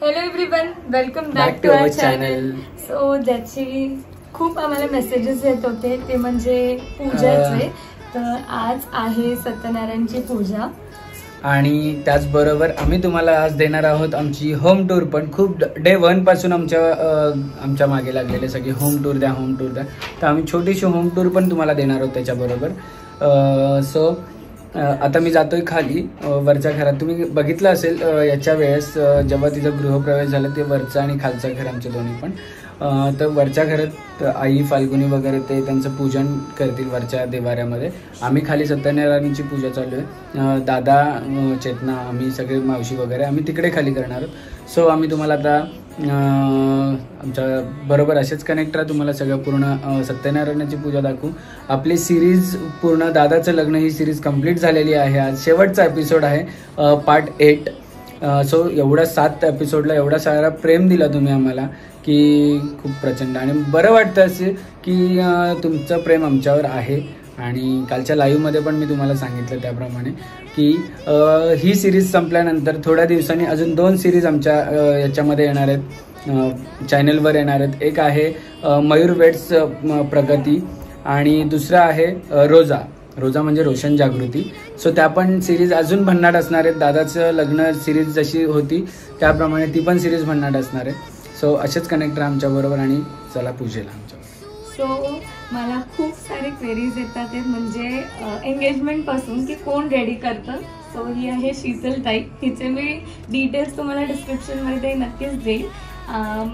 Hello everyone, welcome back to our channel. So ज्याची खूप आम्हाला मेसेजेस येत होते ते म्हणजे पूजाचे. तर आज आहे सत्यनारायणची पूजा आणि त्याचबरोबर आम्ही तुम्हाला आज देणार आहोत आमची होम टूर. पण खूप डे 1 पासून आमच्या मागे लागलेले सगळे होम टूर द्या. तर आम्ही छोटीशी होम टूर पण तुम्हाला देणार आहोत त्याच्याबरोबर. सो आता मी जातोय खाली वरच्या घरात. तुम्ही बघितलं असेल याच्या वेळेस जेव्हा तिचा गृहप्रवेश झाला ते वरचा आणि खालचा घर आमचे दोन्ही पण. तर वरच्या घरात आई फाल्गुनी वगैरे ते त्यांचं पूजन करतील वरच्या देवाऱ्यामध्ये. आम्ही खाली सत्यनारायणची पूजा चालू आहे. दादा, चेतना, आम्ही सगळे मावशी वगैरे आम्ही तिकडे खाली करणार आहोत. सो आम्ही तुम्हाला आता आमच्या बरोबर असेच कनेक्ट राहा. तुम्हाला सगळं पूर्ण सत्यनारायणाची पूजा दाखवू. आपली सिरीज पूर्ण दादाचं लग्न ही सिरीज कंप्लीट झालेली आहे. आज शेवटचा एपिसोड आहे, पार्ट 8. सो एवढा 7 एपिसोडला एवढा सारा प्रेम दिला तुम्ही आम्हाला की खूप प्रचंड आणि बरं वाटतं असे की तुमचं प्रेम आमच्यावर आहे. आणि कालच्या लाईव्हमध्ये पण मी तुम्हाला सांगितलं त्याप्रमाणे की ही सिरीज संपल्यानंतर थोड्या दिवसांनी अजून 2 सिरीज आमच्या याच्यामध्ये येणार आहेत, चॅनलवर येणार आहेत. एक आहे मयूर वेट्स प्रगती आणि दुसरा आहे रोजा म्हणजे रोशन जागृती. सो त्या पण सिरीज अजून भन्नाट असणार आहेत. दादाचं लग्न सिरीज जशी होती त्याप्रमाणे ती पण सिरीज भन्नाट असणार आहे. सो असेच कनेक्ट राहा आमच्याबरोबर आणि चला पूजेला आमच्याबरोबर. सो मला खूप सारे क्वेरीज येतात ते म्हणजे एंगेजमेंटपासून की कोण रेडी करतं. सो ही आहे शीतल ताई. हिचे मी डिटेल्स तुम्हाला डिस्क्रिप्शनमध्ये नक्कीच देईल.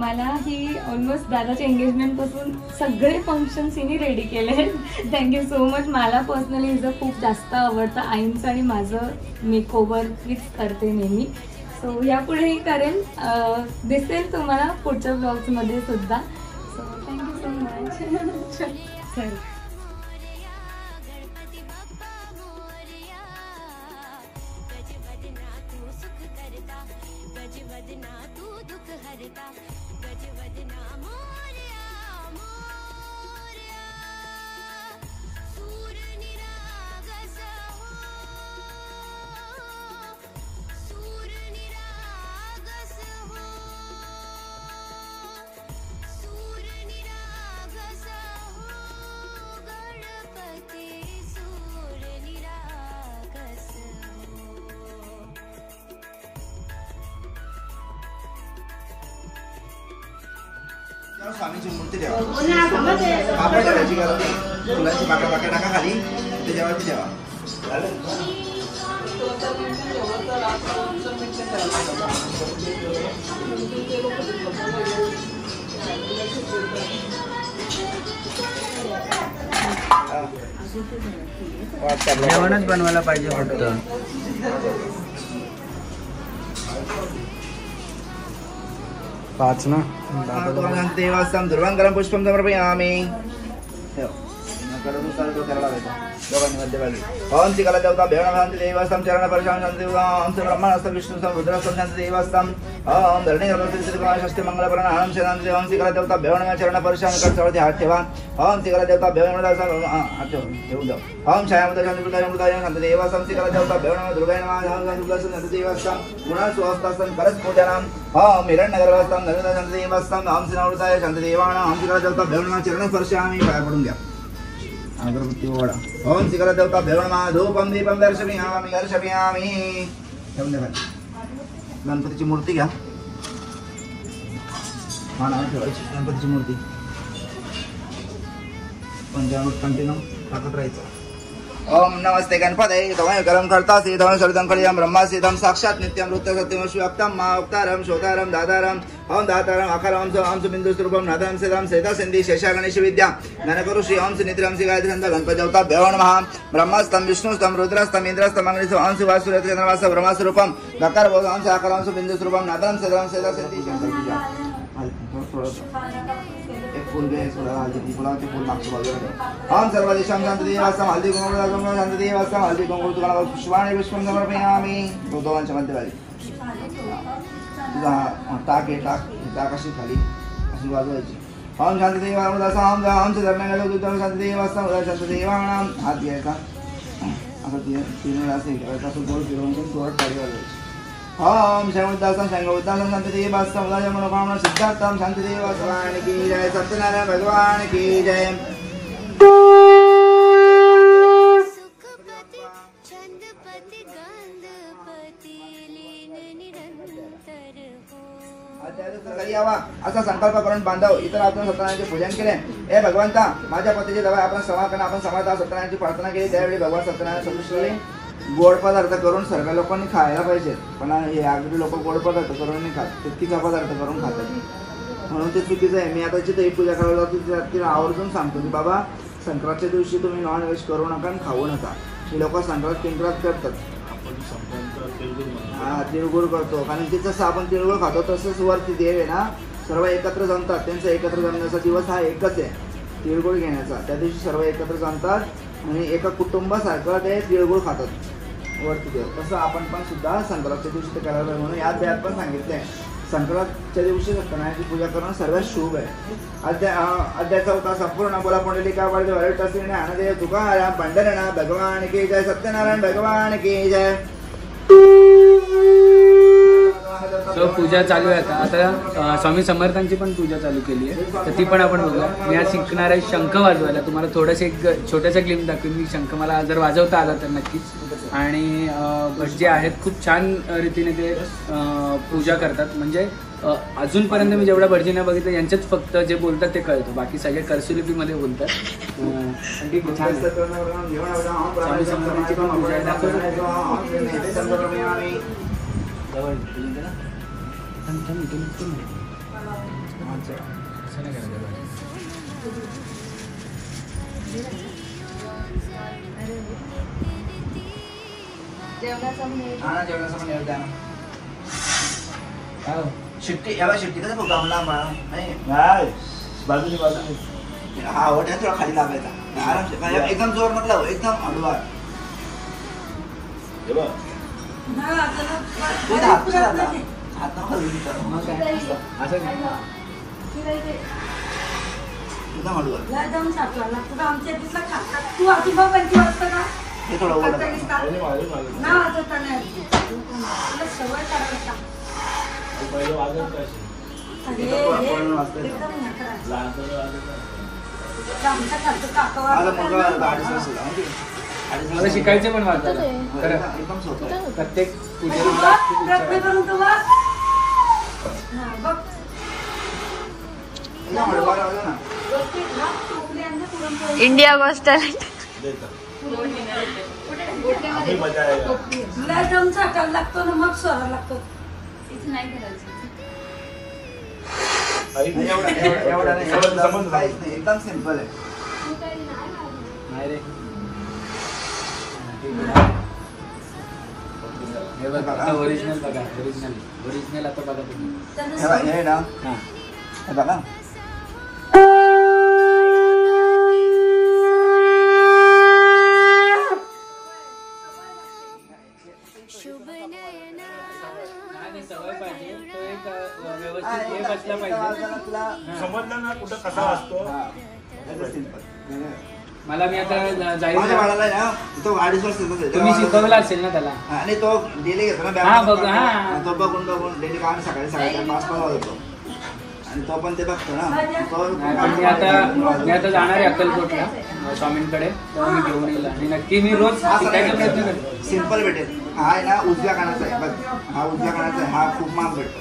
मला ही ऑलमोस्ट दादाच्या एंगेजमेंटपासून सगळे फंक्शन्स हिने रेडी केले आहेत. Thank you so much. मला पर्सनली हिचं खूप जास्त आवडतं. आईंचं आणि माझं मेकओव्हर हीच करते नेहमी. सो यापुढेही करेन, दिसेल तुम्हाला पुढच्या ब्लॉग्समध्ये सुद्धा. So thank you so much. Sir स्वामीची मूर्ती ठेवा. पापड ठेवायची गरज, फुलांची पाकळ्या टाका खाली, त्याच्यावरती ठेवा. जेवणच बनवायला पाहिजे फक्त. पाच ना देवास्ताम ध्रुवंकरम पुष्पम समर्पयामि. दोघांनी मध्यभागी ओम श्री कलादेवता भेवण शांती देवास्ताम चरण परशाम शांती ओम श्री ब्रह्मास्ताम विष्णुस्ताम रुद्रास्ताम शांती देवास्ताम ओम धरणी षष्ठी मंगलपरण आनंद शांती. ओम श्री कलादेवता भेवण चरण परशाम चढवती हात ठेवा. ओम श्री कलादेवता भेवण हात ठेवून द्या. ओम छायामृत शांती मृताय शांती देवास्ताम. श्री कलादेवता भेवण दुर्गाय नमः शांती देवास्ताम. पुनः सुहस्तास्ताम करस पूजनाम. ओम हिरण्यगर्भास्ताम धनुर्धर शांती देवास्ताम. ओम श्री नवृताय शांती देवाण. ओम श्री कलादेवता भेवण चरण परशामी. पाया पडून घ्या. अगरबत्ती ओढा. ओम श्री कलादेवता भेवण धूपम दीपम दर्शयामि. गणपतीची मूर्ती घ्या. मानावर ठेवायची गणपतीची मूर्ती. पंचामृत कंटिन्यू टाकत राहायचं. ओम नमस्ते गणपते तमयकरं कर्तासि तमय सरितं कलियं ब्रह्मासि तं साक्षात् नित्यं वृत्तं सत्यं शिवक्तं मावक्तारं शोतारं दातारं. ओम दातारं आकारं ओम बिंदुस्वरूपं नादं सेदं सेता सिंधी शेषा गणेश विद्या गणकरु श्री ओम नित्यं श्री गायत्री छंद गणपति देवता भेवण महा ब्रह्मस्तं विष्णुस्तं रुद्रस्तं इंद्रस्तं अग्निस्तं ओम शिवासुरस्य चंद्रमास ब्रह्मस्वरूपं दकार बोध ओम आकारं ओम बिंदुस्वरूपं नादं सेदं सेता सिंधी शंकर पूजा. एक फूल घे, थोडा हल्दी फुलाचे फूल मागच्या बाजूला. ओम सर्व दिशां शांती देवास्ताम हल्दी कुंकू शांती देवास्ताम. हल्दी कुंकू तुम्हाला पुष्पाणि पुष्पं समर्पयामि. दोघांच्या मध्यभागी तुझा टाक आहे, टाक अशी खाली अशी वाजवायची. ओम शांती देवास्ताम. ओम धर्म शांती देवास्ताम. शांती देवाणाम. हात घ्यायचा असं 3 वेळा असेल असं गोल फिरवून जोरात टाळी वाजवायची. ओम शंभुदासं शंभुदासं शांति देवास्तम उदाय मनोकामना सिद्धार्थम शांति देवा भगवान की जय। सत्यनारायण भगवान की जय। असा संकल्प करून बांधव इतर आपण सत्यनारायणाचे पूजन केले। हे भगवंता माझ्या पतीचे दवा आपण समाकरण आपण समाधान सत्यनारायणाची प्रार्थना केली। त्यावेळी भगवान सत्यनारायण सदृश्य गोड पदार्थ करून सर्व लोकांनी खायला पाहिजे, पण हे आगरी लोक गोड पदार्थ करून नाही खात, तिखा पदार्थ करून खातात, म्हणून ते चुकीचं आहे। मी आता जिथे पूजा करायला जातो तिला आवर्जून सांगतो की बाबा संक्रांतच्या दिवशी तुम्ही नॉनव्हेज करू नका आणि खाऊ नका। ही लोक संक्रांत किंक्रांत करतात, तिळगुळ करतो, कारण की जसं आपण तिळगुळ खातो तसंच वरती देव आहे ना सर्व एकत्र जमतात, त्यांचा एकत्र जमण्याचा दिवस हा एकच आहे तिळगुळ घेण्याचा। त्या दिवशी सर्व एकत्र जमतात आणि एका कुटुंबासारखं ते तिळगुळ खातात वरती देव। तसं आपण पण सुद्धा संक्रांतच्या दिवशी ते करायला पाहिजे, म्हणून यात त्यात पण सांगितलं आहे संक्रांतच्या दिवशी सत्यनारायणाची पूजा करणं सर्वात शुभ आहे। अध्यायाचा होता संपूर्ण बोला पुंडलिका वाढते वरटसीने आनंदे तुकाराम पंढरनाथ भगवान की जय। सत्यनारायण भगवान की जय। सो पूजा चालू आहे आता स्वामी समर्थांची पण पूजा चालू केली आहे, तर ती पण आपण बघूया। मी आज शिकणार आहे शंख वाजवायला, तुम्हाला थोडंसं एक छोटंसं क्लिप दाखवेन मी शंख मला जर वाजवता आला तर नक्कीच। आणि भटजी आहेत खूप छान रीतीने ते पूजा करतात, म्हणजे अजूनपर्यंत मी जेवढ्या भटजींना बघितलं यांच्याच फक्त जे बोलतात ते कळतं, बाकी सगळे कर्सिलिपीमध्ये बोलतात। स्वामी समर्थांची पण पूजा आहे शिट्टी याला शिट्टी कसं बघा मला नाही बाजूनी हा ओढ्या थोडा खाली लागायचा आरामशीर, एकदम जोर म्हटलं एकदम हळूवार। हे थोडं शिकायचे पण वाटतं प्रत्येक इंडिया गोस्ट टॅलेंट लागतो ना मग स्वरा लागतो, नाही करायचं एकदम सिंपल आहे। ओरिजिनल बघा, ओरिजिनल आता बघा तुम्ही हे ना हे बघा सवय पाहिजे, तो एक व्यवस्थित हे बसला पाहिजे, समजलं ना कुठं कसा असतो। मला मी आता जाईल तो 2.5 वर्ष तुम्ही शिकवला असेल ना त्याला, आणि तो डेली घेतो ना तो बघून डेली काम सकाळी 5:30 वाजतो आणि तो पण ते बघतो ना। मी आता जाणार आहे अक्कलकोटला स्वामींकडे, तेव्हा मी घेऊन येईल आणि नक्की मी रोज शिकायचा प्रयत्न करतो। सिंपल भेटेल, हा आहे ना उजव्या कानाचा आहे बघ, हा उजव्या कानाचा आहे, हा खूप महाग भेटतो।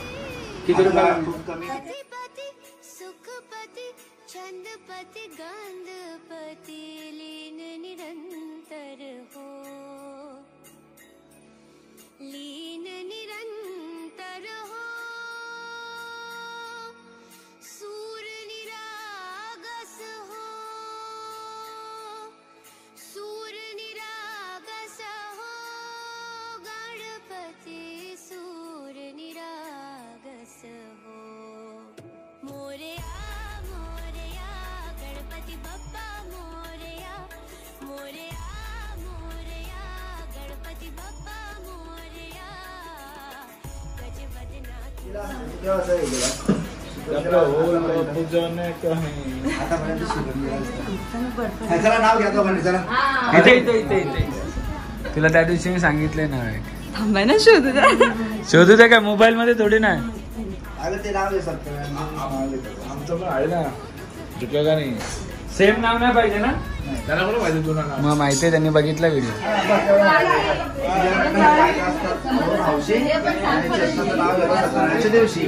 किती रुपयाला? खूप कमी छंदपति गंधपति लीन निरंतर हो, लीन निरंतर हो, सूर निरागस हो, सूर निरागस हो, गणपति सूर निरागस हो। मोरया मोरया गणपति बप्पा मोरया, मोरया मोरया गणपति बप्पा मोरया, गजवदनाथ नाव घ्या तो इथे तुला त्या दिवशी मी सांगितलंय ना थांबा ना शोधू द्या. शोधू द्या काय मोबाईल मध्ये थोडी नाही. अगं ते नाव आहे सत्यनारायण आमचं पण आहे ना चुकलं का नाही सेम नाव नाही पाहिजे ना. त्यांना पण माहिती तुला नाव मग माहितीये त्यांनी बघितला व्हिडिओ. सत्यनारायणच्या दिवशी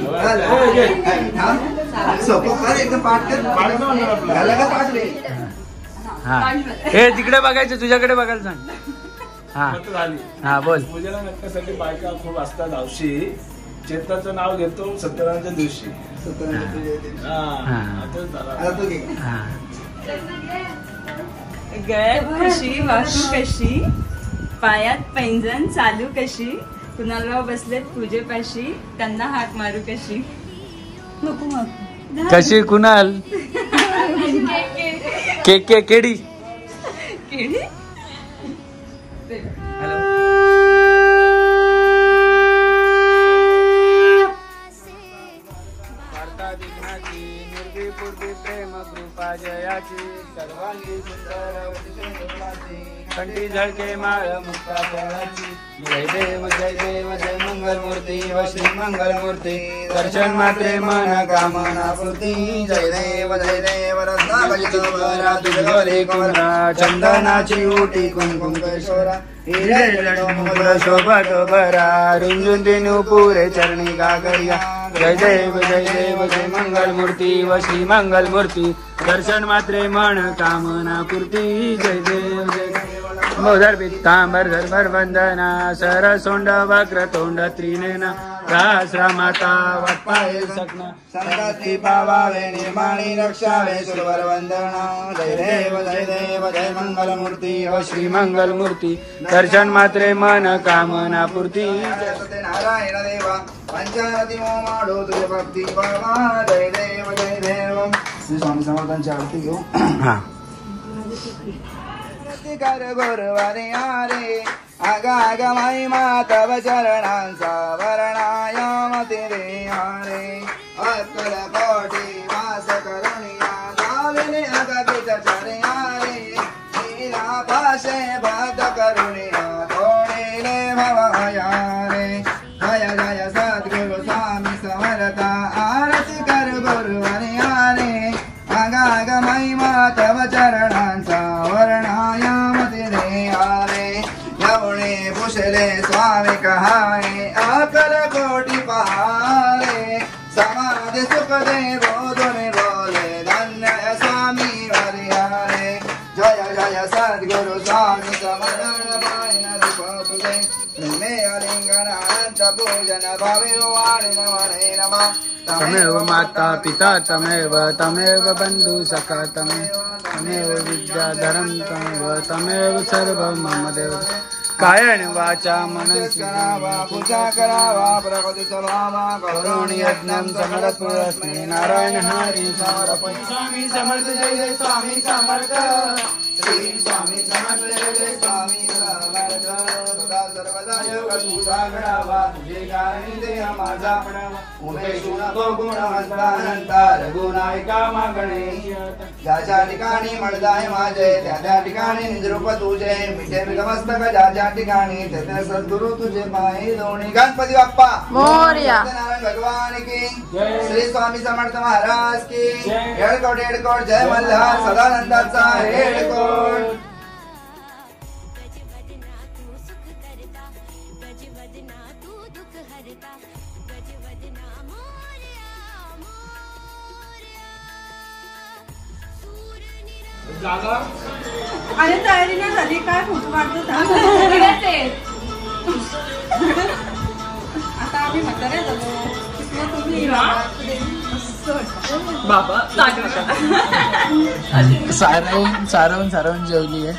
एकदम पाठ कर पाठले. हा हे तिकडे बघायचं तुझ्याकडे बघायला सांग. हा झाली. हा बोल. पूजेला नक्कासाठी बायका खूप असतात हौशी. चेतनाचं नाव घेतो सत्यनारायणच्या दिवशी. हा. आता तू घे. हा गळ्यात कशी वाकू कशी पायात पैंजण चालू कशी कुणाला बसलेत पूजेपाशी त्यांना हाक मारू कशी. नको मग कशी कुणाल के के केडी केळी. हॅलो. प्रेम कृपा जयाची सर्वांगी सुंदर कंठी झळके माळ मुक्ता फळाची. जय देव जय देव जय मंगल मूर्ती व श्री मंगल मूर्ती दर्शन मात्रे मन कामना पूर्ती. जय देव रत्नाभजितवरा दुर्गरे कुमरा चंदनाची उटी कुंकुम कैशोरा हिरे मुकुट शोभत भरा रुंजून दिनू पुरे चरणी गागरिया. जय देव जय मंगल मूर्ती व श्री मंगल मूर्ती दर्शन मात्रे मन कामना पूर्ती. जय देव जय मोदर पित्तांबर धर्मर वंदना सरसोंड वक्र तोंड त्रिनेना सहस्र माता वटपाये सकना संतती पावावे निर्माणी रक्षावे सुरवर वंदना. जय देव जय मंगल मूर्ती व श्री मंगल मूर्ती दर्शन मात्रे मन कामना पूर्ती. सते नारायण देवा पंचारती मो माडो तुझे भक्ती बाबा. जय देव श्री स्वामी समर्थांची आरती घेऊ. हा कर गुरुवारी आरे आगा आगा माई मातव चरणांचा वर्णाया मती रे आरे. अक्कल कोटी वास करुणिया गाविले अगबित चरे आरे. लीला पाशे भक्त करुणिया थोडीले भवया रे. जय जय सद्गुरु स्वामी समर्था आरती कर गुरुवारी आरे आगा आगा माई मातव चरणांचा वर्णाया मती रे आरे. यमुने पुषले स्वामी कहाणे आकर कोटी पहारे. समाधि सुख दे बोधुनि बोले धन्य स्वामी हरिहरे. जय जय सद्गुरु स्वामी समर्थ पायन तुझे मे अलिंगन अनंत पूजन भविर्वाणि नमने नमः. तमेव माता पिता तमेव तमेव बंधु सखा तमेव विद्याधरं तमेव सर्व मम देव. कायन वाचा मनसी करावा पूजा करावा प्रकृती सभावा करुणी यज्ञं समर्पयामि नारायण हरी समर्पयामि. स्वामी समर्थ जय जय स्वामी समर्थ. श्री स्वामी समर्थ जय जय स्वामी समर्थ. सदा सर्वदा योग पूजा करावा तुझे कारणी देह माझा पडावा. उमेश नको गुणवंता अनंता रघुनायका मागणे. ज्या ठिकाणी मळदाय माझे त्या त्या ठिकाणी निजरूप तुझे मिठे मस्तक ज्या ठिकाणी तेथे सद्गुरु तुझे पाय दोन्ही. गणपती बाप्पा मोरया. सत्यनारायण भगवान की श्री स्वामी समर्थ महाराज की हेडकोट हेडकोट. जय मल्हार सदानंदाचा हेडकोट. गजवदना तू सुख करता गजवदना तू दुख हरता गजवदना मोरया मोरया. सूर निरा आणि तयारी नाही झाली काय फोटो काढतो आता आम्ही म्हातारे झालो. तुम्ही बाबा सारवून जेवली आहे.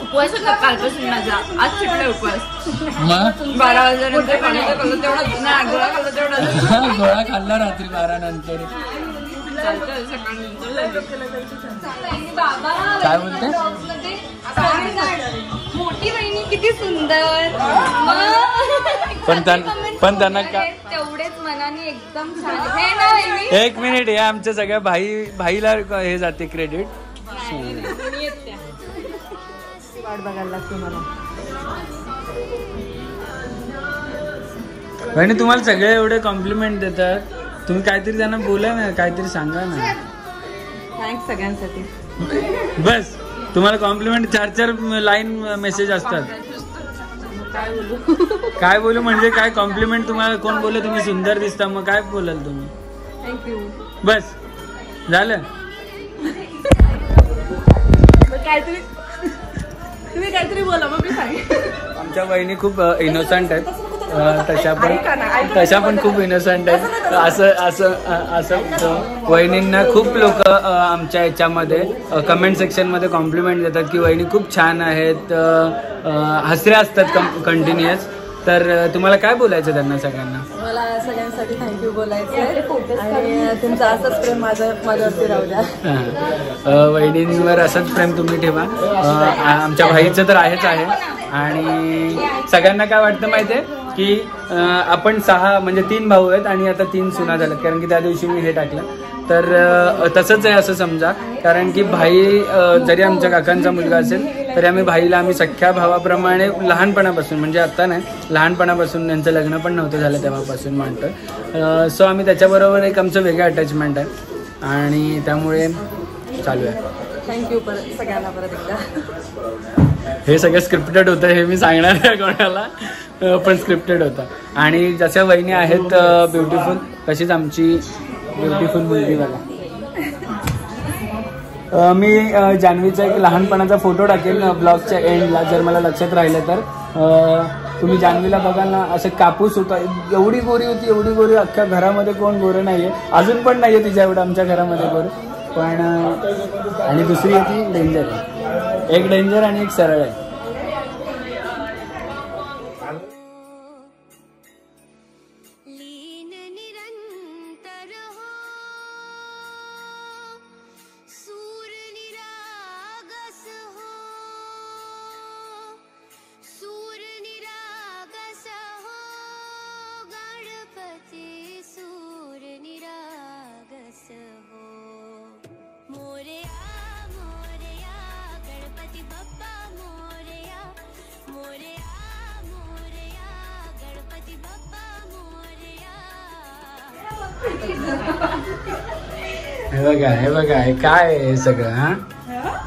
उपवास होता कालपासून माझा. आज सुटला उपवास. मग 12 वाजल्यानंतर खाल्लं तेवढा नाही गोळा खाल्ला तेवढा गोळा खाल्ला रात्री 12 नंतर. चालतं सकाळनंतर. काय बोलते मोठी बहिणी किती सुंदर. पण त्यांना तेवढेच मनाने एकदम छान. हे ना वहिनी? एक मिनिट हे आमच्या सगळ्या भाईला हे जाते क्रेडिट. वाट बघायला लागते मला. वहिनी तुम्हाला सगळे एवढे कॉम्प्लिमेंट देतात, तुम्ही काहीतरी त्यांना बोला ना, काहीतरी सांगा ना. थँक्स सगळ्यांसाठी. बस तुम्हाला कॉम्प्लिमेंट 4-4 लाईन मेसेज असतात. काय बोलू म्हणजे काय कॉम्प्लिमेंट तुम्हाला कोण बोलले तुम्ही सुंदर दिसता, मग काय बोलाल तुम्ही? थँक्यू. बस झालं. काहीतरी तुम्ही काहीतरी बोला मग मी सांगेन. आमच्या वहिनी खूप इनोसंट आहेत, तशा पण खूप इनोसंट आहेत. असं वहिनींना खूप लोक आमच्या याच्यामध्ये कमेंट सेक्शनमध्ये कॉम्प्लिमेंट देतात की वहिनी खूप छान आहेत, हसरे असतात कंटिन्युअस. तर तुम्हाला काय बोलायचं त्यांना सगळ्यांना? मला सगळ्यांसाठी थँक्यू बोलायचं आणि तुमचं असंच प्रेम माझ्यावरती राहू द्या. वहिनींवर असंच प्रेम तुम्ही ठेवा. आमच्या भाईचं तर आहेच आहे. आणि सगळ्यांना काय वाटतं माहितीये की आपण 6 म्हणजे 3 भाऊ आहेत आणि आता 3 सुना झाल्यात, कारण की त्या दिवशी मी हे टाकलं. तर तसंच आहे असं समजा, कारण की भाई जरी आमच्या काकांचा मुलगा असेल तरी आम्ही सख्ख्या भावाप्रमाणे लहानपणापासून, म्हणजे आता नाही, लहानपणापासून, त्यांचं लग्न पण नव्हतं झालं तेव्हापासून म्हणतो. सो आम्ही त्याच्याबरोबर एक आमचं वेगळं अटॅचमेंट आहे आणि त्यामुळे चालू आहे. थँक्यू परत सगळ्यांना परत एकदा. हे सगळं स्क्रिप्टेड होतं, हे मी सांगणार आहे कोणाला, पण स्क्रिप्टेड होतं. आणि जशा वहिनी आहेत ब्युटिफुल, तशीच आमची ब्युटिफुल मुलगी बघा. मी जान्हवीचा एक लहानपणाचा फोटो टाकेल ब्लॉगच्या एंडला, जर मला लक्षात राहिलं तर. तुम्ही जान्हवीला बघाल ना, असं कापूस होता, एवढी गोरी होती, एवढी गोरी, अख्ख्या घरामध्ये कोण गोरं नाहीये, अजून पण नाहीये तिच्या एवढं आमच्या घरामध्ये गोरं. पण आणि दुसरी होती डेंजर आहे, एक डेंजर आणि एक सरळ आहे. लीन निरंतर हो सूर निरागस हो सूर निरागस हो गणपती सूर निरागस हो मोरया मोरया गणपती बाप्पा मोरया मोरया मोरया गणपती बाप्पा मोरया. हे बघा हे काय आहे हे सगळं?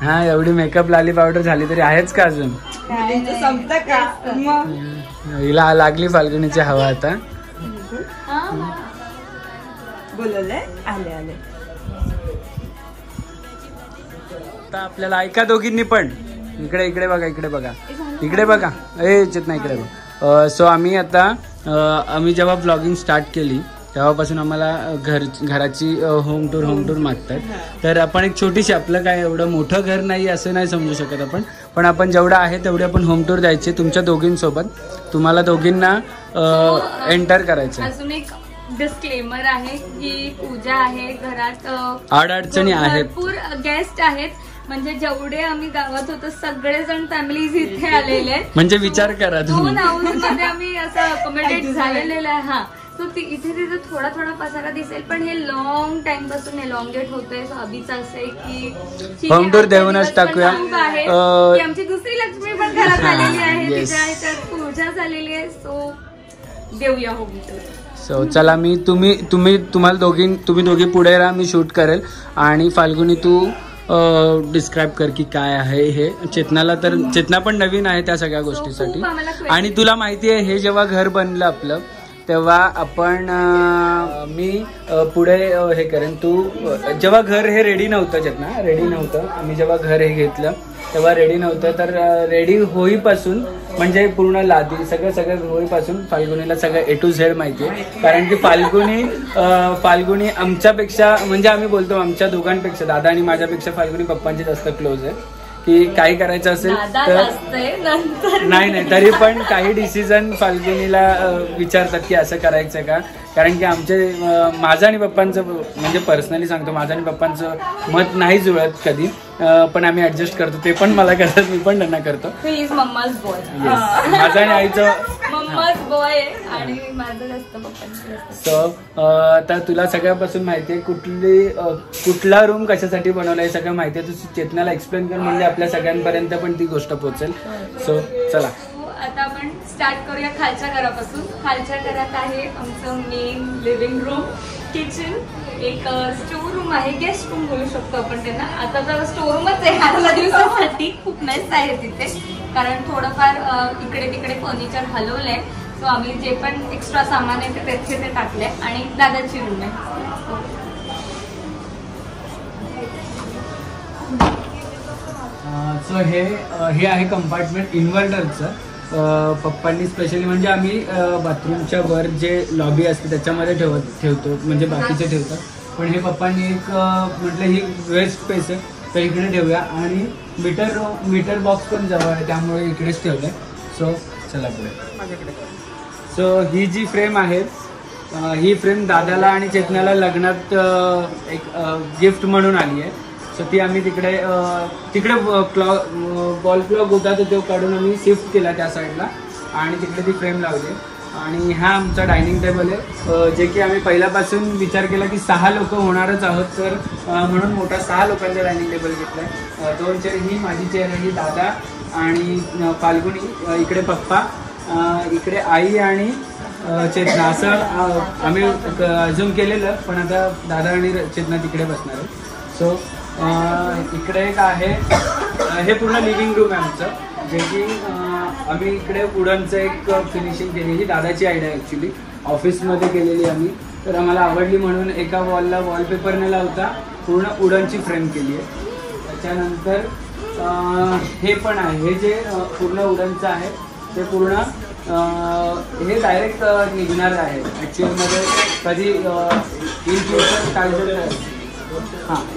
हा एवढी मेकअप लाली पावडर झाली तरी आहेच का अजून? संपतं का मग? हिला लागली फाल्गुनीची हवा आता. बोलवलंय, आले आले. आता आपल्याला ऐका दोघींनी पण, इकडे बघा, इकडे बघा, ए चेतना इकडे बघा. सो आम्ही जेव्हा ब्लॉगिंग स्टार्ट केली तेव्हापासून आम्हाला घराची होम टूर मागतात. तर आपण एक छोटीशी, आपलं काय एवढं मोठं घर नाही असं नाही समजू शकत आपण, पण आपण जेवढं आहे तेवढी आपण होम टूर द्यायची तुमच्या दोघींसोबत. तुम्हाला दोघींना एंटर करायचं. अजून एक डिस्क्लेमर आहे की पूजा आहे घरात, अडचणी आहेत, भरपूर गेस्ट आहेत, म्हणजे जेवढे आम्ही गावात होतो सगळेजण फॅमिलीज इथे आलेले आहेत. म्हणजे विचार करा 2 हाऊसमध्ये आम्ही असं अकोमोडेट झालेलं आहे. हा, सो इथे तिथे थोडा पसारा दिसेल, पण हे लॉंग टाइम पासून एलॉंगेट होतंय. सो अभिचं असं आहे की होम टूर देऊनच टाकूया. आमची दुसरी लक्ष्मी पण घरात आलेली आहे, तिच्या ह्याच्यात पूजा झालेली आहे. सो देऊया होम टूर. सो चला, तुम्हाला तुम्ही दोघी पुढे राहा, मी शूट करेल. आणि फाल्गुनी तू डिस्क्राईब कर की काय आहे हे. चेतना पण नवीन आहे त्या सगळ्या गोष्टीसाठी. आणि तुला माहिती आहे हे जेव्हा घर बनलं आपलं तेव्हा आपण मी पुढे हे करेन. तू जेव्हा घर हे रेडी नव्हतं, चेतना रेडी नव्हतं, आम्ही जेव्हा घर हे घेतलं तेव्हा रेडी नव्हतं. तर रेडी होईपासून म्हणजे पूर्ण लादी सगळं होईपासून फाल्गुनीला सगळं A to Z माहिती आहे. कारण की फाल्गुनी आमच्यापेक्षा, म्हणजे आम्ही बोलतो आमच्या दोघांपेक्षा, दादा आणि माझ्यापेक्षा फाल्गुनी पप्पांची जास्त क्लोज आहे. की काही करायचं असेल तर नाही तरी पण काही डिसिजन फाल्गुनीला विचारतात की असं करायचं का. कारण की माझं आणि पप्पांचं, म्हणजे पर्सनली सांगतो, माझं आणि पप्पांचं मत नाही जुळत कधी, पण आम्ही ऍडजस्ट करतो. ते पण मला करतात, मी पण त्यांना करतो. मम्माच बॉय, माझं आणि आईचं मम्माच बॉय आणि माझं जास्त पप्पांचं. सो आता तुला सगळ्यापासून माहिती आहे कुठला रूम कशासाठी बनवला हे सगळं माहिती आहे. तू चेतनाला एक्सप्लेन कर, म्हणजे आपल्या सगळ्यांपर्यंत पण ती गोष्ट पोहोचेल. सो चला आता आपण स्टार्ट करूया खालच्या घरापासून. खालच्या घरात आहे आमचं मेन लिव्हिंग रूम, किचन, एक स्टोर रूम आहे, गेस्ट रूम बोलू शकतो आपण त्यांना. आता तर स्टोर रूमच आहे आजच्या दिवसासाठी. खूप मेस आहे तिथे, कारण थोडंफार इकडे तिकडे फर्निचर हलवलंय. सो आम्ही जे पण एक्स्ट्रा सामान आहे ते त्याचे ते टाकले. आणि दादाची रूम आहे. सो हे आहे कंपार्टमेंट इन्व्हर्टरचं. पप्पांनी स्पेशली म्हणजे आम्ही बाथरूमच्या वर जे लॉबी असते त्याच्यामध्ये ठेवतो, म्हणजे बाकीचे ठेवतात. पण हे पप्पांनी एक म्हटलं ही वेस्ट स्पेस आहे तर इकडे ठेवूया. आणि मीटर बॉक्स पण जवळ आहे त्यामुळे इकडेच ठेवलं आहे. सो चला पुढे. सो ही जी फ्रेम आहे ही फ्रेम दादाला आणि चेतनाला लग्नात एक गिफ्ट म्हणून आली आहे. सो ती आम्ही तिकडे बॉल क्लॉक होता तर तो काढून आम्ही शिफ्ट केला त्या साईडला आणि तिकडे ती फ्रेम लावली. आणि हा आमचा डायनिंग टेबल आहे, जे की आम्ही पहिल्यापासून विचार केला की 6 लोक होणारच आहोत, तर म्हणून मोठा 6 लोकांचा डायनिंग टेबल घेतला आहे. 2 चेअर ही माझी चेअर आहे, ही दादा आणि फाल्गुनी, इकडे पप्पा, इकडे आई आणि चेतना. असं आम्ही अजून केलेलं, पण आता दादा आणि चेतना तिकडे बसणार आहे. सो इकडे एक आहे, हे पूर्ण लिव्हिंग रूम आहे आमचं, जे की आम्ही इकडे वुडनचं एक फिनिशिंग केली. ही दादाची आयडिया ॲक्च्युली ऑफिसमध्ये केलेली आम्ही, तर आम्हाला आवडली म्हणून एका वॉलला वॉलपेपर न लावता पूर्ण वुडनची फ्रेम केली आहे. त्याच्यानंतर हे पण आहे, हे जे पूर्ण वुडनचं आहे ते पूर्ण हे डायरेक्ट निघणार आहे. ॲक्च्युअलमध्ये कधी इन फ्युचर काय जर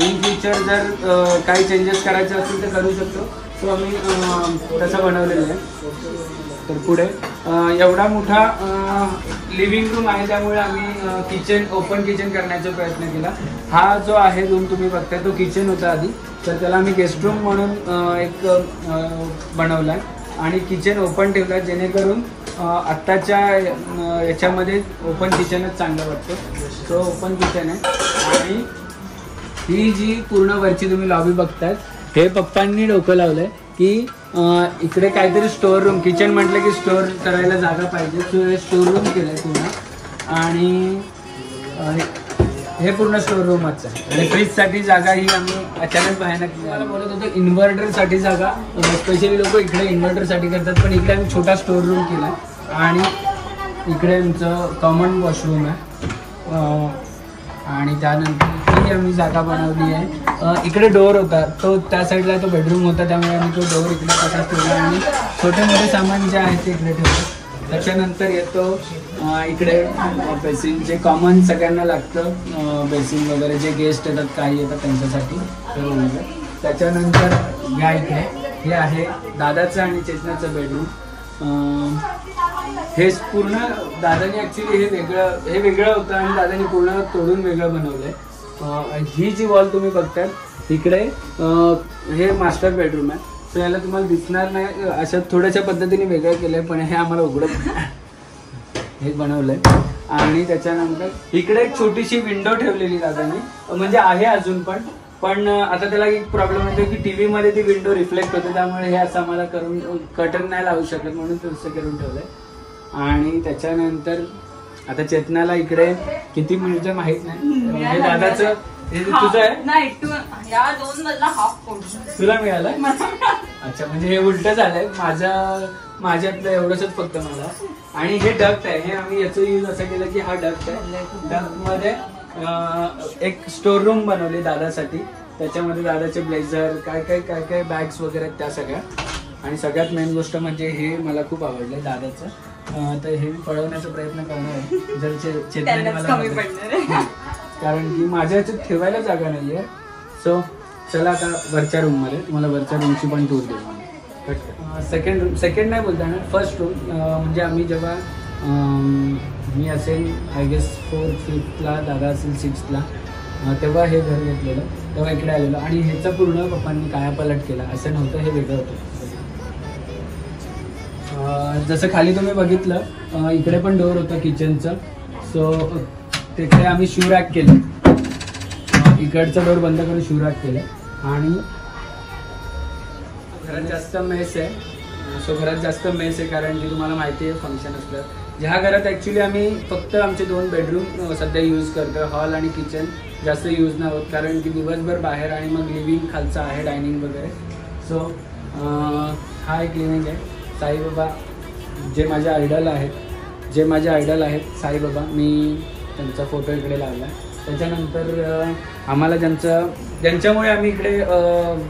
इन फ्युचर जर काही चेंजेस करायचे असतील तर करू शकतो. सो आम्ही तसं बनवलेलं आहे. तर पुढे एवढा मोठा लिव्हिंग रूम आहे त्यामुळे आम्ही ओपन किचन करण्याचा प्रयत्न केला. हा जो आहे रूम तुम्ही बघताय तो किचन होता आधी, तर त्याला आम्ही गेस्ट रूम म्हणून एक बनवला आहे आणि किचन ओपन ठेवला जेणेकरून आत्ताच्या याच्यामध्ये ओपन किचनच चांगलं वाटतं. सो ओपन किचन आहे. आणि ही जी पूर्ण वरची तुम्ही लॉबी बघताय हे पप्पांनी डोकं लावलंय की इकडे काहीतरी स्टोअर रूम, किचन म्हटलं की स्टोअर करायला जागा पाहिजे, सो हे स्टोअर रूम केलंय पूर्ण. आणि हे पूर्ण स्टोअर रूमच आहे. आणि फ्रीजसाठी जागा ही आम्ही अचानक भयानक मला बोलत होतो इन्व्हर्टरसाठी जागा, स्पेशली लोक इकडे इन्व्हर्टरसाठी करतात, पण इकडे आम्ही छोटा स्टोअर रूम केला आहे. आणि इकडे आमचं कॉमन वॉशरूम आहे. आणि त्यानंतर ही आम्ही जागा बनवली आहे. इकडे डोअर होता, तो त्या साईडला तो बेडरूम होता, त्यामुळे आम्ही तो डोअर इकडे तसाच ठेवला आणि छोटे मोठे सामान जे आहे ते इकडे ठेवलं. त्याच्यानंतर येतो इकडे बेसिन, जे कॉमन सगळ्यांना लागतं, बेसिन वगैरे जे गेस्ट येतात काही येतात त्यांच्यासाठी ते बनवलं. त्याच्यानंतर या इकडे हे आहे दादाचं आणि चेतनाचं बेडरूम. हे पूर्ण दादाने ॲक्च्युली हे वेगळं होतं आणि दादाने पूर्ण तोडून वेगळं बनवलं आहे. ही जी वॉल तुम्ही बघताय तिकडे हे मास्टर बेडरूम आहे. तर याला तुम्हाला दिसणार नाही, अशा थोड्याशा पद्धतीने वेगळं केलं आहे, पण हे आम्हाला उघडत हे बनवलं आहे. आणि त्याच्यानंतर इकडे एक छोटीशी विंडो ठेवलेली दादाने, म्हणजे आहे अजून पण आता त्याला एक प्रॉब्लेम येतो की टीव्ही मध्ये ती विंडो रिफ्लेक्ट होते, त्यामुळे हे असं आम्हाला करून कर्टन नाही लावू शकत म्हणून तसं करून ठेवलंय. आणि त्याच्यानंतर आता चेतनाला इकडे किती मिळतं माहित नाही, हे दादाचं हे तुझं आहे नाही, या 2 मधला हाफ तुला मिळालं. अच्छा, म्हणजे हे उलट झालंय, माझ्यातलं एवढंच फक्त मला. आणि हे डक्ट आहे, हे आम्ही याचं यूज असं केलं की हा डक्ट आहे. डक्ट मध्ये एक स्टोर रूम बनवली दादासाठी, त्याच्यामध्ये दादाचे ब्लेझर काय काय बॅग्स वगैरे त्या सगळ्या. आणि सगळ्यात मेन गोष्ट म्हणजे हे मला खूप आवडलं दादाचं, तर हे मी पळवण्याचा प्रयत्न करणार आहे जर चेतनाने मला, कारण की माझ्या याच्यात ठेवायला जागा नाहीये. सो चला आता वरच्या रूम मध्ये तुम्हाला वरच्या रूमची पण टूर देऊ. सेकंड नाही बोलता ना, फर्स्ट रूम. म्हणजे आम्ही जेव्हा मी असेल आय गेस 4th 5th ला, दादा असेल 6th ला, तेव्हा हे घर घेतलेलं, तेव्हा इकडे आलेलं. आणि ह्याचं पूर्ण पप्पांनी कायापालट केला, असं नव्हतं, हे वेगळं होतं. जसं खाली तुम्ही बघितलं इकडे पण डोअर होतं किचनचं, सो तिकडे आम्ही शू रॅक केलं, इकडचं डोअर बंद करून शू रॅक केलं. आणि घरात जास्त मेस आहे, सो घरात जास्त मेस आहे, कारण की तुम्हाला माहिती आहे फंक्शन असलं. ह्या घरात ॲक्च्युली आम्ही फक्त आमचे 2 बेडरूम सध्या यूज करतो. हॉल आणि किचन जास्त यूज नाही होत, कारण की दिवसभर बाहेर आणि मग लिव्हिंग खालचं आहे, डायनिंग वगैरे. सो हा एक लिव्हिंग आहे. साईबाबा जे माझे आयडल आहेत साईबाबा, मी त्यांचा फोटो इकडे लावला आहे. त्याच्यानंतर आम्हाला ज्यांच्यामुळे आम्ही इकडे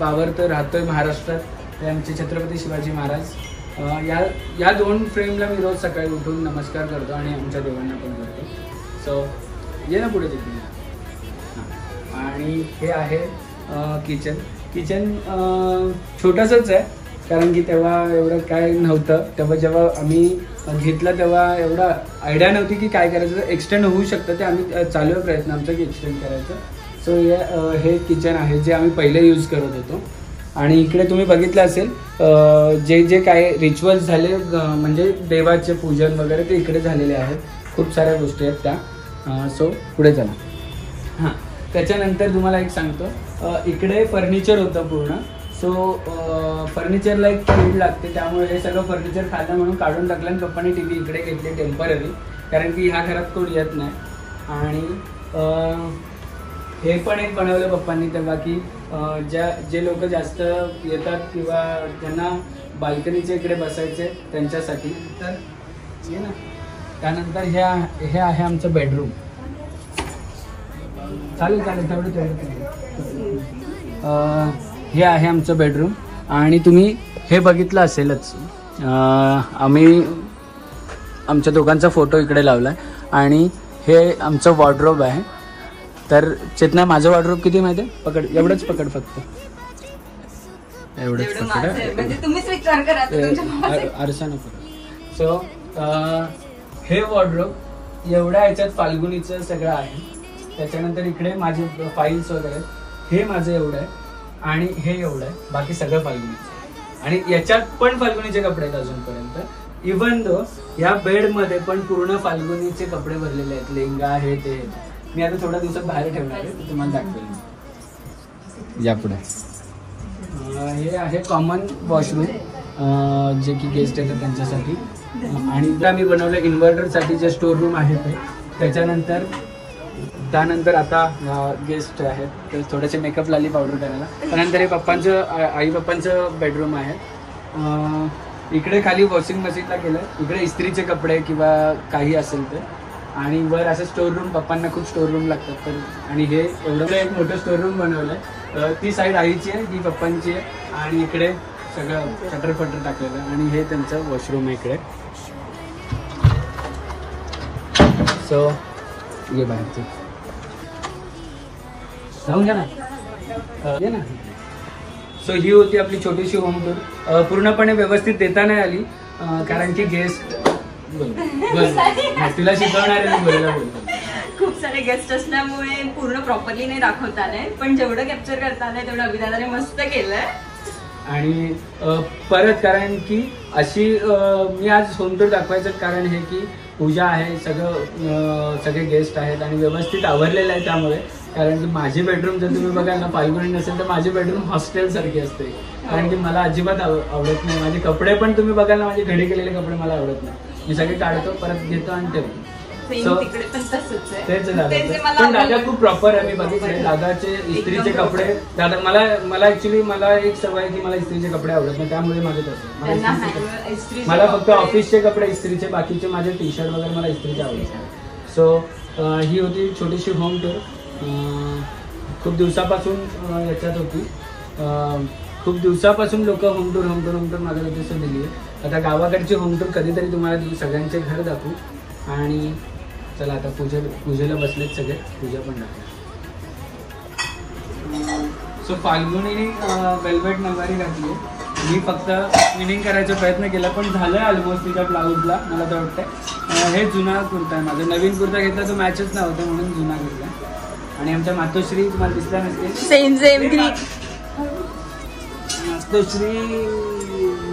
वावरतो राहतोय महाराष्ट्रात, ते आमचे छत्रपती शिवाजी महाराज. या 2 फ्रेमला मी रोज सकाळी उठून नमस्कार करतो आणि आमच्या देवांना पण करतो. सो ये ना पुढे तिथे. आणि हे आहे किचन छोटंसंच आहे, कारण की तेव्हा एवढं काय नव्हतं. तेव्हा जेव्हा आम्ही घेतलं तेव्हा एवढा आयडिया नव्हती की काय करायचं. एक्सटेंड होऊ शकतं, ते आम्ही चालू आहे प्रयत्न आमचा की एक्सटेंड करायचं. सो हे किचन आहे जे आम्ही पहिले यूज करत होतो. आणि इकडे तुम्ही बघितलं असेल जे काय रिच्युअल्स झाले, म्हणजे देवाचे पूजन वगैरे ते इकडे झालेले आहेत. खूप साऱ्या गोष्टी आहेत त्या. सो पुढे चला. हां, त्याच्यानंतर तुम्हाला एक सांगतो, इकडे फर्निचर होतं पूर्ण. सो फर्निचरला एक फीड लागते, त्यामुळे हे सगळं फर्निचर खाल्लं म्हणून काढून टाकलं आणि पप्पाने टी व्ही इकडे घेतली टेम्पररी, कारण की ह्या घरात कोण येत नाही. आणि हे पण एक बनवलं पप्पांनी तेव्हा, की जे लोक जास्त येतात किंवा ज्यांना बाल्कनीच्या इकडे बसायचे त्यांच्यासाठी. तर ये ना. त्यानंतर हे आहे आमचं बेडरूम. चालेल तेवढं. हे आहे आमचं बेडरूम. आणि तुम्ही हे बघितलं असेलच, आम्ही आमच्या दोघांचा फोटो इकडे लावला आहे. आणि हे आमचं वॉर्डरोब आहे. तर चेतना, माझं वॉर्डरोब किती माहिती आहे? पकड, एवढंच पकड, फक्त एवढंच पकड, आरसा नको. सो हे वॉर्डरोब एवढ्या ह्याच्यात फाल्गुनीचं सगळं आहे. त्याच्यानंतर इकडे माझे फाईल्स वगैरे, हे माझं एवढं आहे आणि हे एवढं आहे, बाकी सगळं फाल्गुनीचं. आणि याच्यात पण फाल्गुनीचे कपडे आहेत अजूनपर्यंत. इव्हन दो या बेडमध्ये पण पूर्ण फाल्गुनीचे कपडे भरलेले आहेत, लेंगा हे ते. मी आता थोड्या दिवसात बाहेर ठेवणार आहे, ते तुम्हाला दाखवेल यापुढे. हे आहे कॉमन वॉशरूम, जे की गेस्ट येतात त्यांच्यासाठी. आणि इथं आम्ही बनवलं इन्व्हर्टरसाठी जे स्टोर रूम आहे ते. त्यानंतर आता गेस्ट आहेत, तर थोडेसे मेकअप लाली पावडर करायला. त्यानंतर हे आई पप्पांचं बेडरूम आहे. इकडे खाली वॉशिंग मशीनला केलं, इकडे इस्त्रीचे कपडे किंवा काही असेल ते. आणि वर असं स्टोर रूम, पप्पांना खूप स्टोर रूम लागतात तर. आणि हे एवढं एक मोठं स्टोर रूम बनवलंय. ती साईड आईची आहे, ही पप्पांची आहे. आणि इकडे सगळं चटर टाकलेलं. आणि हे त्यांचं वॉशरूम आहे इकडे. सो ये बाहेरचं जाऊन घ्या ना, ये ना. सो ही होती आपली छोटीशी होम टूर. पूर्णपणे व्यवस्थित देता नाही आली, कारण की गेस्ट तुला शिकवणार आहे बोलायला. खूप सारे गेस्ट असल्यामुळे पूर्ण प्रॉपरली नाही दाखवता आलंय, पण जेवढं कॅप्चर करता आलंय तेवढं अभिदादाने मस्त केलंय. आणि परत, कारण की अशी मी आज होम टूर दाखवायचं कारण हे की पूजा आहे, सगळे गेस्ट आहेत आणि व्यवस्थित आवरलेलं आहे. त्यामुळे, कारण की माझी बेडरूम जर तुम्ही बघाल ना, फाल्गुनी नसेल तर माझी बेडरूम हॉस्टेल सारखी असते. कारण की मला अजिबात आवडत नाही. माझे कपडे पण तुम्ही बघाल ना, माझे घडी केलेले कपडे मला आवडत नाही. मी सगळे काढतो, परत घेतो आणि ठेवतो. तेच पण दादा खूप प्रॉपर आहे. मी बघितले दादाचे इस्त्रीचे कपडे. दादा मला ऍक्च्युली एक सवय आहे की मला इस्त्रीचे कपडे आवडत नाही, त्यामुळे माझे तसं. मला फक्त ऑफिसचे कपडे इस्त्रीचे, बाकीचे माझे टी शर्ट वगैरे मला इस्त्रीचे आवडतात. सो ही होती छोटीशी होम टूर. खूप दिवसापासून याच्यात होती. खूप दिवसापासून लोक होम टूर माझ्या उद्देश दिली आहे. आता गावाकडची होम टूर कधीतरी तुम्हाला सगळ्यांचे घर दाखवू. आणि चला आता पूजेला बसलेत सगळे, पूजा पण दाखवू. सो फाल्गुनीने वेल्वेट नऊवारी घातली. मी फक्त ट्विनिंग करायचा प्रयत्न केला, पण झालं ऑलमोस्ट तिच्या ब्लाऊजला. मला तर वाटतंय हे जुना कुर्ता आहे माझा. नवीन कुर्ता घेतला तो मॅचच नव्हता म्हणून जुना कुर्ता. आणि आमच्या मातोश्री तुम्हाला दिसला नसते, सेम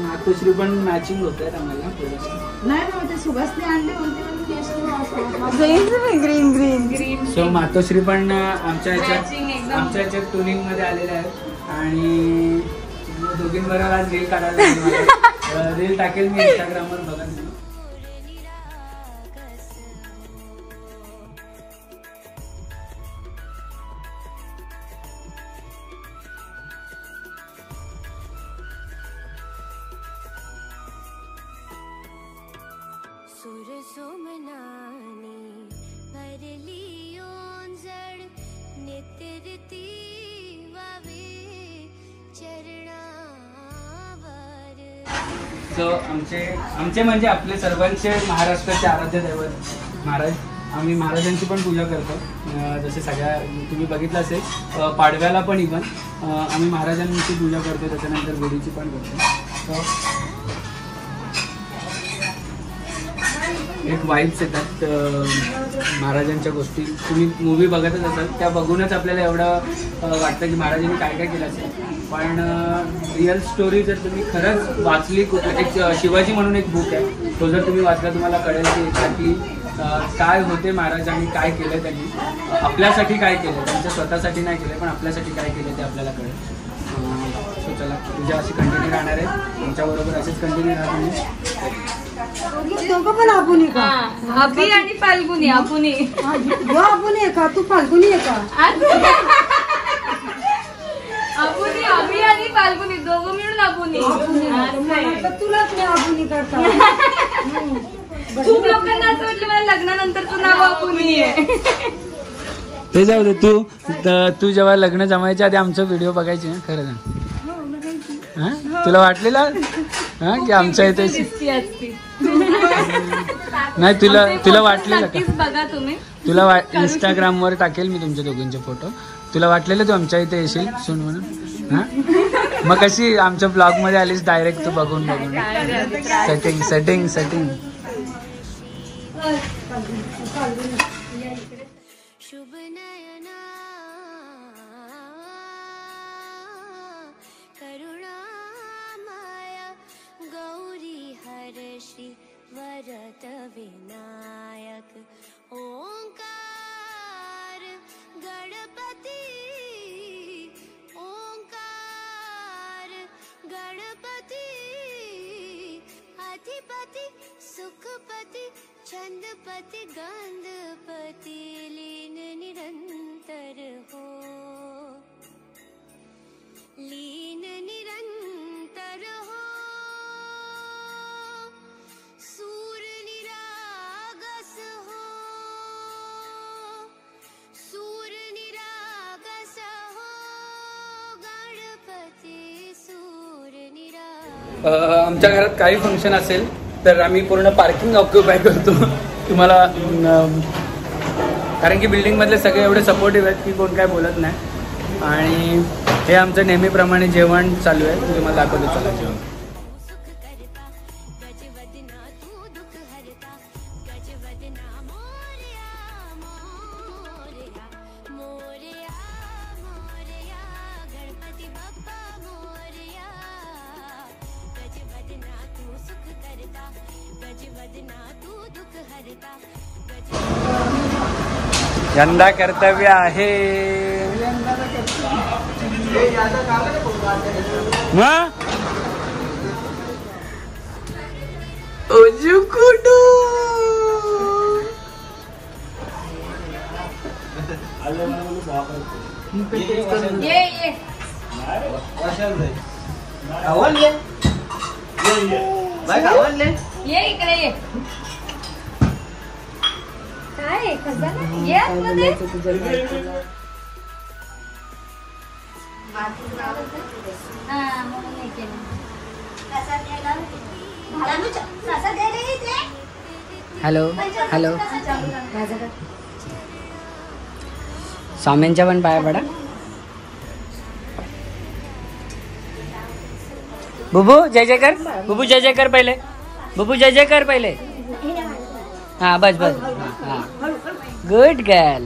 मातोश्री पण मॅचिंग होत आहेत आम्हाला. ग्रीन. सो मातोश्री पण आमच्या ह्याच्यात ट्युनिंग मध्ये आलेल्या आहेत. आणि दोघींबरोबर आज रील काढायला रील टाकेल मी इंस्टाग्रामवर, बघा तुम्ही. सुर सोमनानी भरली ओंजळ नेत्रती वावे चरणावर. सो आमचे म्हणजे आपले सर्वांचे महाराष्ट्राचे आराध्य दैवत महाराज. आम्ही महाराजांची पण पूजा करतो. जसे सगळ्या तुम्ही बघितलं असेल, पाडव्याला पण इव्हन आम्ही महाराजांची पूजा करतो, त्याच्यानंतर गुढीची पण करतो. सो एक वाईब्स येतात महाराजांच्या गोष्टी. तुम्ही मूवी बघतच असाल, त्या बघूनच आपल्याला एवढं वाटतं की महाराजांनी काय काय केलं असेल. पण रिअल स्टोरी जर तुम्ही खरंच वाचली, एक शिवाजी म्हणून एक बुक आहे, तो जर तुम्ही वाचला तुम्हाला कळेल की एक्झॅक्टली काय होते महाराज आणि काय केलं त्यांनी, आपल्यासाठी काय केलं, त्यांच्या स्वतःसाठी नाही केलं पण आपल्यासाठी काय केलं ते आपल्याला कळेल. सो चला, तुझ्या अशी कंटिन्यू राहणार आहे, आमच्याबरोबर असेच कंटिन्यू राहणार. दोघं पण आपुनी का? अभि आणि फाल्गुनी. आपुनी आपुनी आहे का? तू फाल्गुनी आहे का? आपुनी, अभि आणि फाल्गुनी दोघं मिळून आपुनी. तुलाच नाही आपुनी करता. खूप लोकांना असं वाटलं मला लग्नानंतर तू नाव आपुनी आहे. ते जाऊ दे. तू जेव्हा लग्न जमायच्या आधी आमचा व्हिडिओ बघायची ना, खरं सांग. तुला वाटलेला की आमच्या इथे नाही, तुला वाटलेलं का? बघा तुम्ही, तुला इंस्टाग्रामवर टाकेल मी तुमच्या दोघींचे फोटो. तुला वाटलेलं तू आमच्या इथे येशील सून म्हणून? मग कशी आमच्या ब्लॉग मध्ये आलीस डायरेक्ट तू बघून. सेटिंग शुभ नयना करुणा माया गौरी हर्षि वरद विनायक ओंकार गणपती ओंकार गणपती अधिपति सुखपति छंदपति गंधपति लीन निरंतर हो लीन निरंतर हो सूर निरागस हो सूर निरागस हो गणपती सूर निरागस. आमच्या घरात काही फंक्शन असेल तर आम्ही पूर्ण पार्किंग ऑक्युपाय करतो. तुम्हाला कारण की बिल्डिंग मधले सगळे एवढे सपोर्टिव्ह आहेत की कोण काय बोलत नाही. आणि हे आमचं नेहमीप्रमाणे जेवण चालू आहे, तुम्हाला दाखवतो. चला जेवण. सुख करता गजवदना तू दुख हरता गजवदना मोरया मोरया मोरया मोरया गणपती बाप्पा मोरया गजवदना तू सुख करता गजवदना तू दुख हरता यंदा कर्तव्य आहे. ये इकडे ये. काय ये आतमध्ये. म्हणून नाही केलं. हॅलो हॅलो, स्वामींच्या पण पाया पडा. बुबू जय जय कर. बुबू जय जय कर पहिले. बुबू जय जय कर पहिले. हा बस बस. हा गुड गर्ल.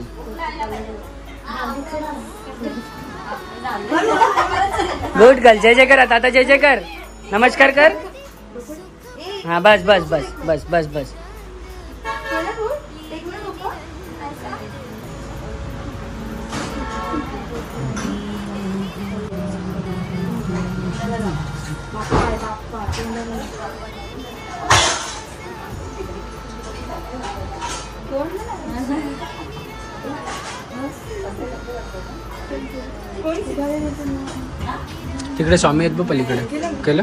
Good girl. जय जय कर. आता जय जय कर. नमस्कार कर. हा बस बस बस बस बस बस. तिकडे स्वामी आहेत बघ पलीकडे. केलं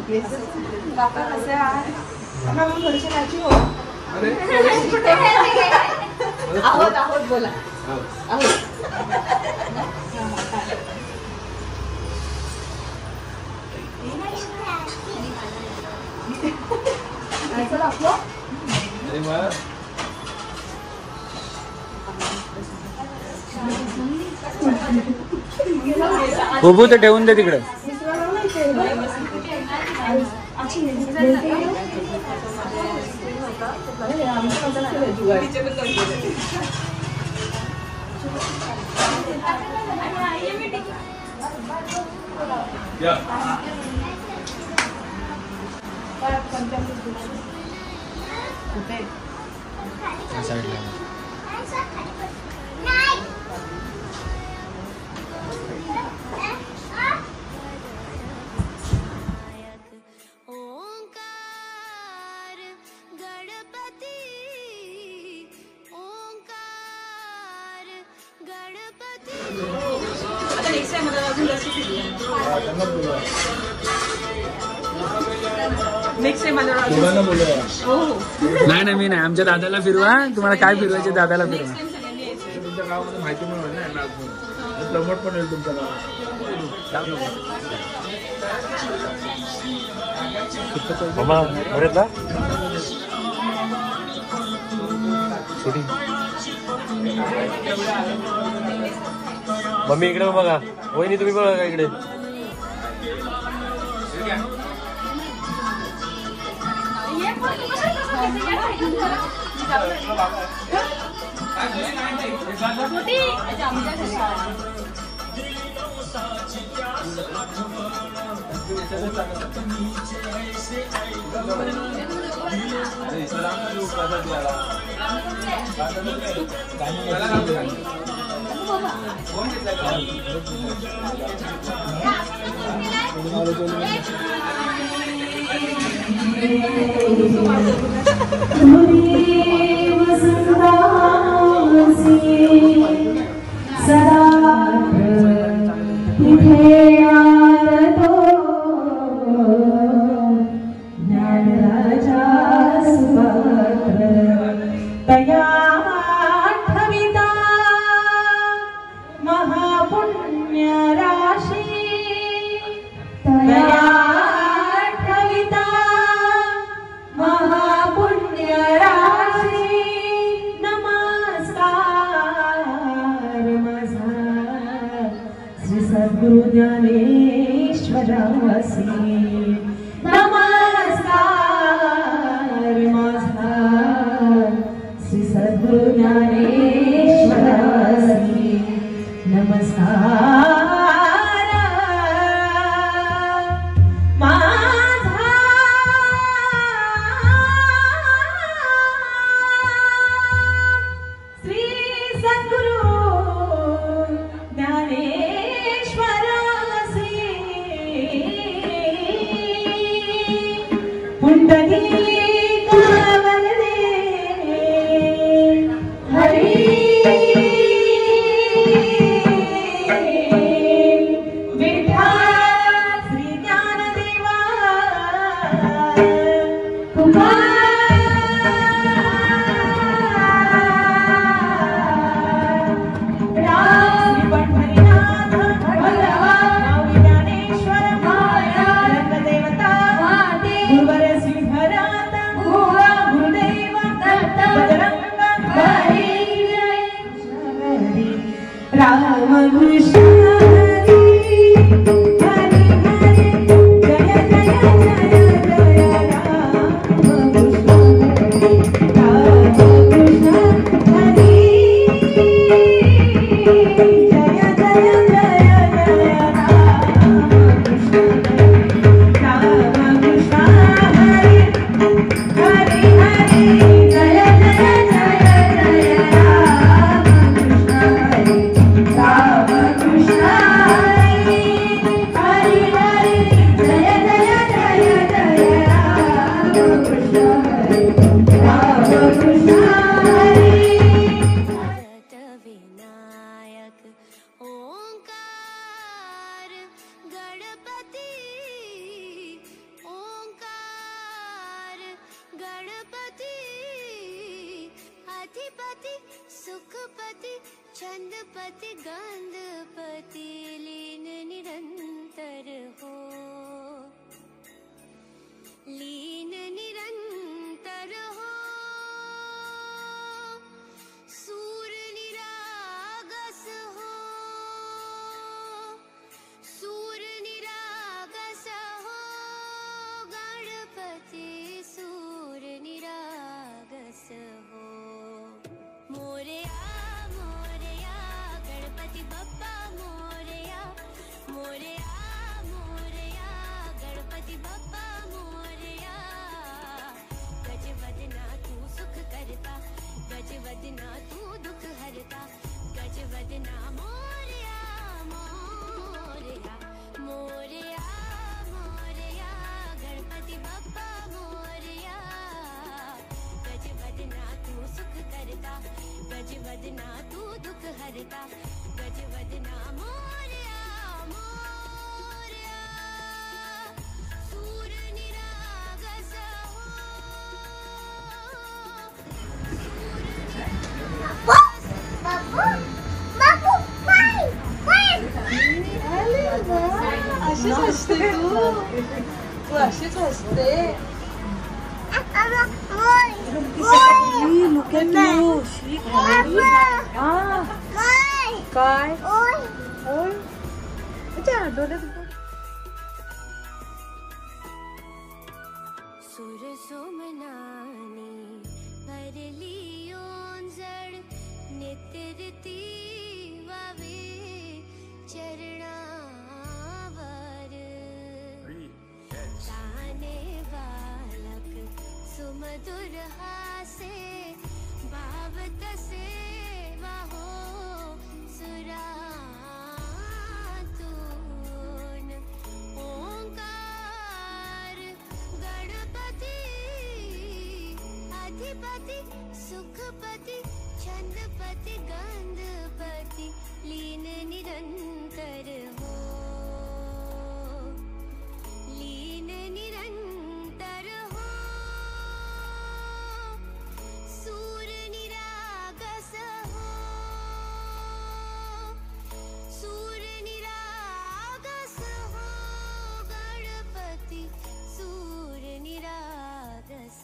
बुबू तर ठेवून दे तिकडे. ओंकार गणपती ओंकार गणपती नाही नाही मी नाही. आमच्या दादाला फिरवा. तुम्हाला काय फिरवायचे दादाला फिरवा. तुमच्या गावामध्ये माहिती पण होईल ना प्रमोट पण होईल तुमच्या गावात. मम्मी इकडे बघा. वहिनी तुम्ही बघा का इकडे. गणपति छंदपति गंधपति लीन निरंतर हो, लीन निरंतर हो। सूर निरागस हो, सूर निरागस हो। गणपति सूर निरागस हो। मोरया मोरया गणपति बप्पा मोरया, मोरया मोरया गणपति बप्पा मोरया। गजवदना तू सुख करता, गजवदना तू दुख हरता। गजवदना मोरया मोरया, मोरया मोरया गणपति बप्पा मोरया। गजवदना तू सुख करता, गजवदना तू दुख हरता। गजवदना मोरया मोरया। सूर निरागस हो, अशीच असते तू अशीच असते. काय सुर सोमनानी भरली ओंजळ. नित्यरती वावे चरणावर. ताने बालक सुमधुर हासे, भाव तसे वाहो सुरातून. ओंकार गणपती अधिपती सुखपती छंदपती गंधपती लीन निरंतर हो, लीन निरंतर हो. सूर निरागस हो, सूर निरागस हो. गणपती सूर निरागस.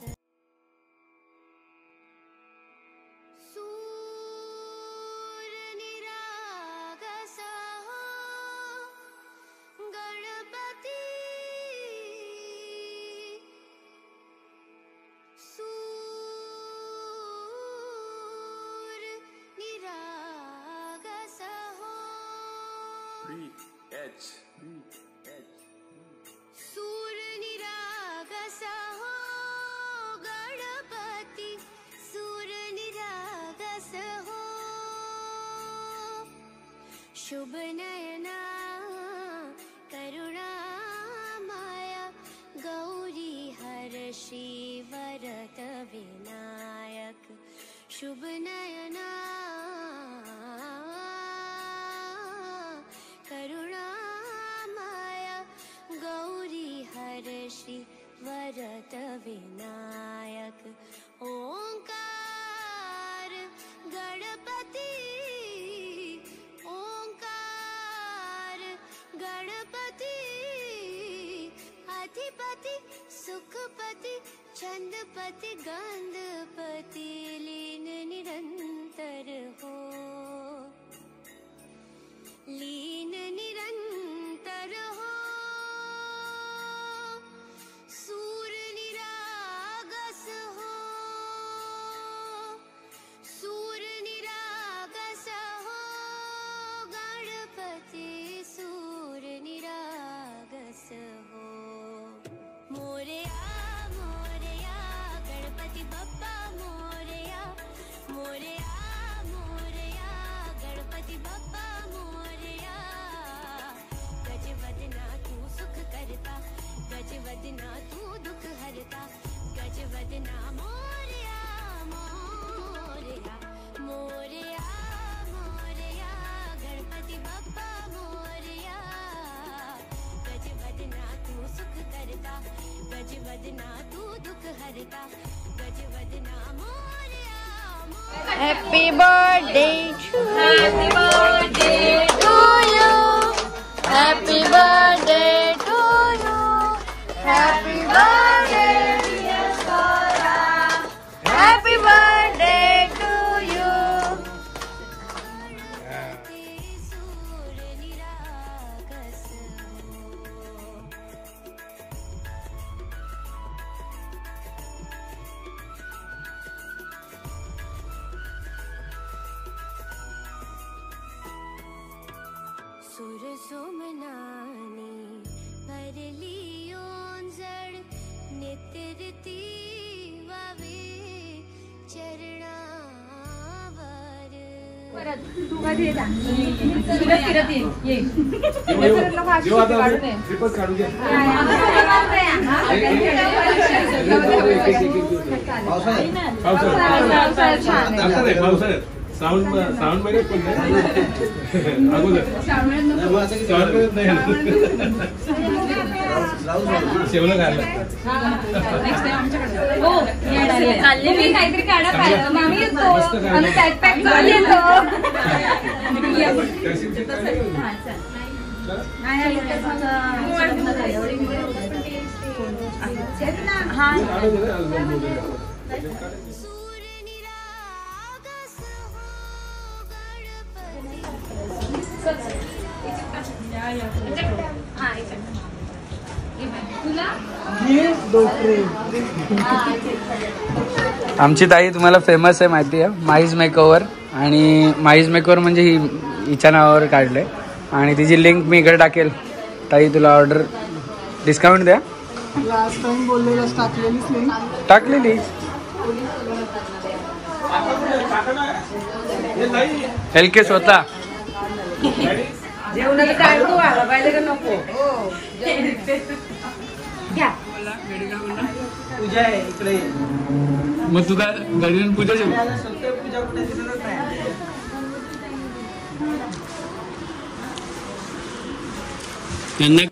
सूर निरागस हो गणपती. सूर निरागस हो. सूर निरागस हो गणपती. सूर निरागस हो. शुभ नयना करुणा माया गौरी हर्षी वरद विनायक. शुभ नयना करुणा माया गौरी हर्षी वरद विनायक. ओंकार गणपती, ओंकार गणपती अधिपती सुखपती छंदपती गंधपती लीन निरंतर हो, लीन निरंतर हो. सूर निरागस हो, सूर निरागस हो. गणपती सूर निरागस हो. मोरया मोरया गणपति बप्पा मोरया, मोरया मोरया गणपति बप्पा मोरया. गजवदना तू सुख करता, गजवदना तू दुख हरता. गजवदना मोरया मोरया, मोरया मोरया गणपति बप्पा मोरया. गजवदना तू सुख करता, गजवदना तू दुख हरता. गजवदना Morya Morya. Happy birthday to you. Happy birthday to you. Happy birthday dear Sora. Happy birthday to you. सुर सोमनानी भरली ओंजळ नेत्रती वावे चरणावर तू कधी येता? साऊंड मध्ये पण अगोदर शेवलं घाललं चालले मी काहीतरी काढा पाहिजे मामी येतो आम्ही बॅकपॅक घेऊन येतो आमची ताई तुम्हाला फेमस आहे माहिती आहे, माईज मेकओव्हर. आणि माईज मेकओव्हर म्हणजे हिच्या नावावर काढलंय आणि तिची लिंक मी इकडे टाकेल. ताई तुला ऑर्डर डिस्काउंट द्या. लास्ट टाइम बोललेलं टाकलेली LK स्वतः जेवणाचं काय तू आला पाहिजे का नको? पूजा आहे इकडे. मग तू काय घरी पूजा जेव. पूजा कुठे दिसतच नाही. त्यांना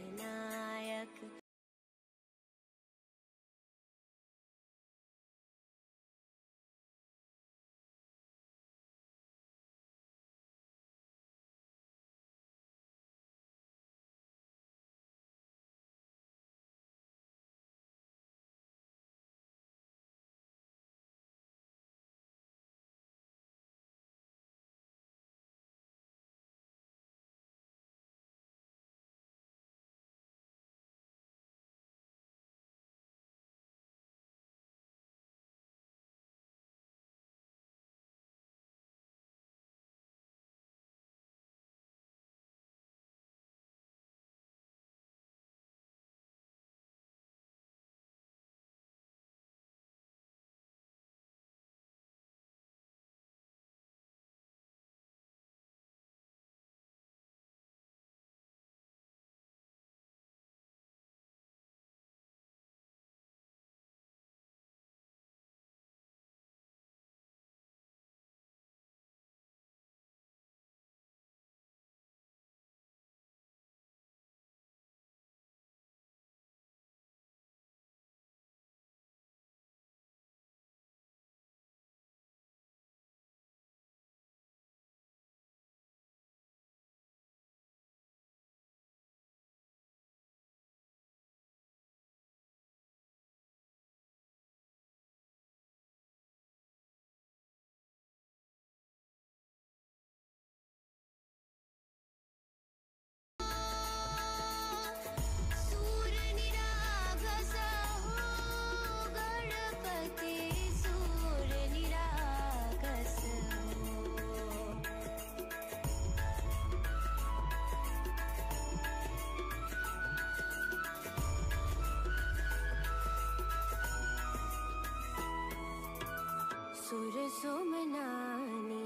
सुर सोमनानी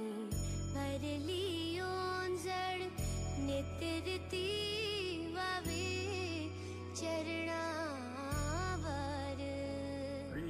भरली ओंजळ नेत्रती